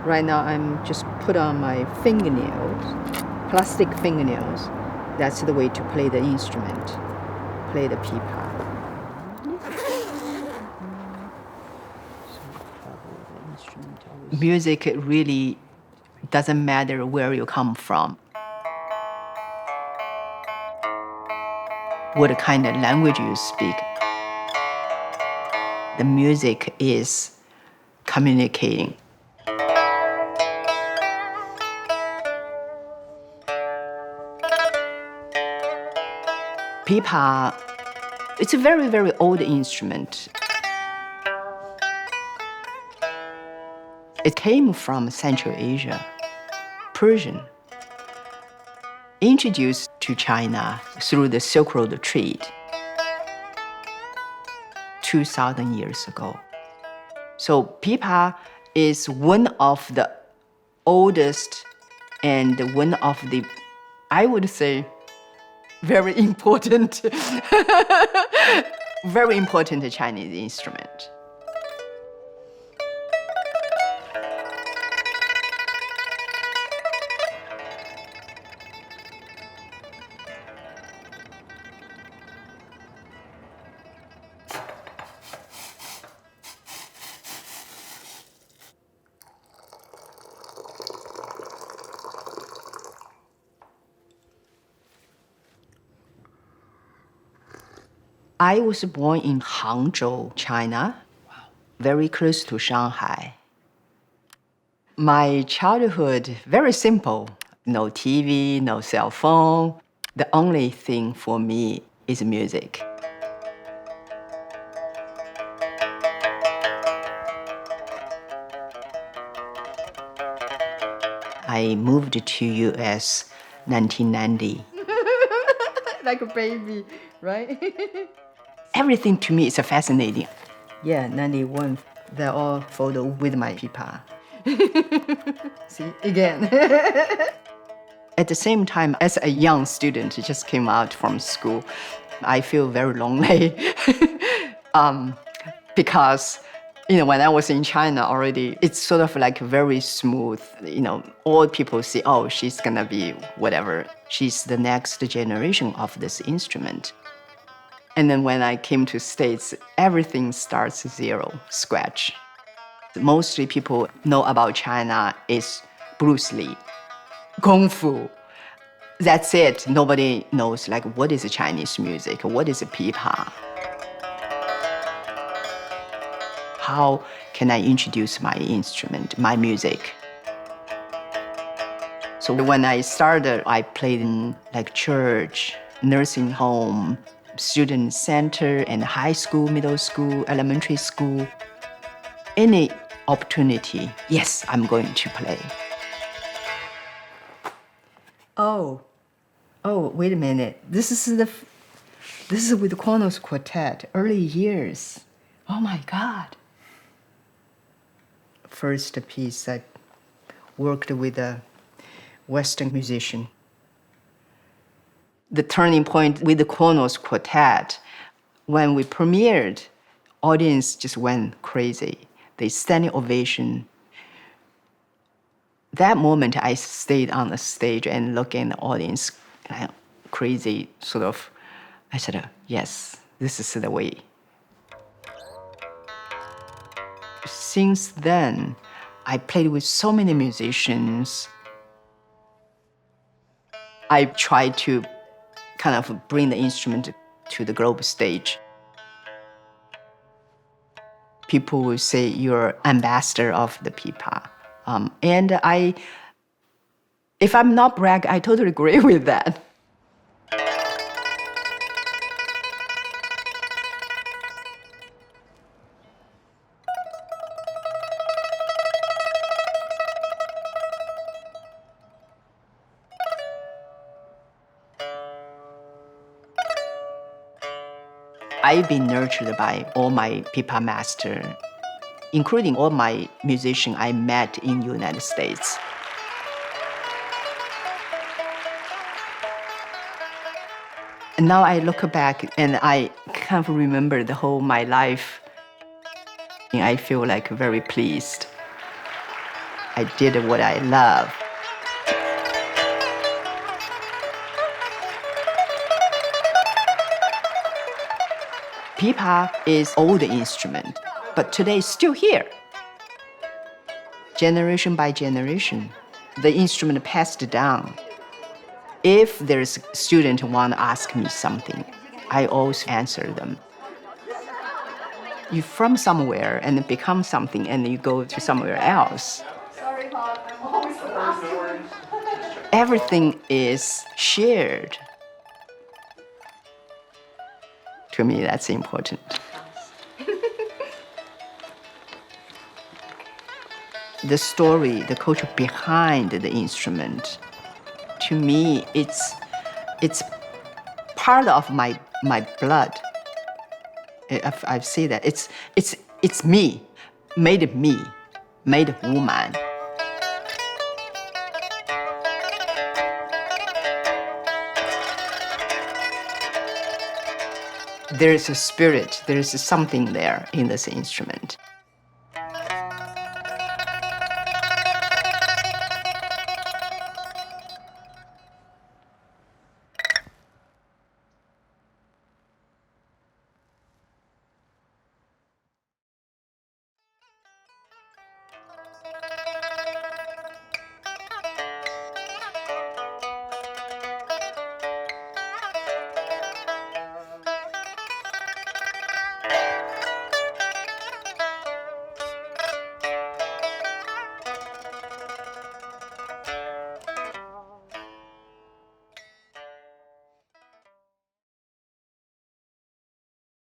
Right now, I'm just put on my fingernails, plastic fingernails. That's the way to play the instrument, play the pipa. Music really doesn't matter where you come from, what kind of language you speak. The music is communicating. Pipa, it's a very, very old instrument. It came from Central Asia, Persian, introduced to China through the Silk Road trade 2,000 years ago. So pipa is one of the oldest and one of the, I would say, very important, very important Chinese instrument. I was born in Hangzhou, China, very close to Shanghai. My childhood, very simple. No TV, no cell phone. The only thing for me is music. I moved to US 1990. Like a baby, right? Everything to me is fascinating. Yeah, 91. They're all photos with my pipa. See, again. At the same time, as a young student who just came out from school, I feel very lonely. Because, when I was in China already, it's sort of like very smooth. All people say, oh, she's gonna be whatever. She's the next generation of this instrument. And then when I came to States, everything starts zero, scratch. Mostly people know about China is Bruce Lee, Kung Fu. That's it. Nobody knows, what is Chinese music? What is pipa? How can I introduce my instrument, my music? So when I started, I played in church, nursing home, student center, and high school, middle school, elementary school. Any opportunity, yes, I'm going to play. Oh, wait a minute. This is with the Kronos Quartet, early years. Oh my God. First piece, I worked with a Western musician. The turning point with the Kronos Quartet, when we premiered, audience just went crazy. They standing ovation. That moment, I stayed on the stage and looking at the audience, crazy, sort of. I said, yes, this is the way. Since then, I played with so many musicians. I tried to kind of bring the instrument to the global stage. People will say you're ambassador of the pipa. And if I'm not brag, I totally agree with that. I've been nurtured by all my pipa masters, including all my musicians I met in the United States. And now I look back and I kind of remember the whole my life. I feel very pleased. I did what I love. Pipa is old instrument, but today it's still here. Generation by generation, the instrument passed down. If there's a student who want to ask me something, I always answer them. You from somewhere and become something, and you go to somewhere else. Sorry, Pop, I'm always the last. Everything is shared. To me, that's important. The story, the culture behind the instrument, to me, it's part of my blood. I've seen that. It's me, made Wu Man. There is a spirit, there is something there in this instrument.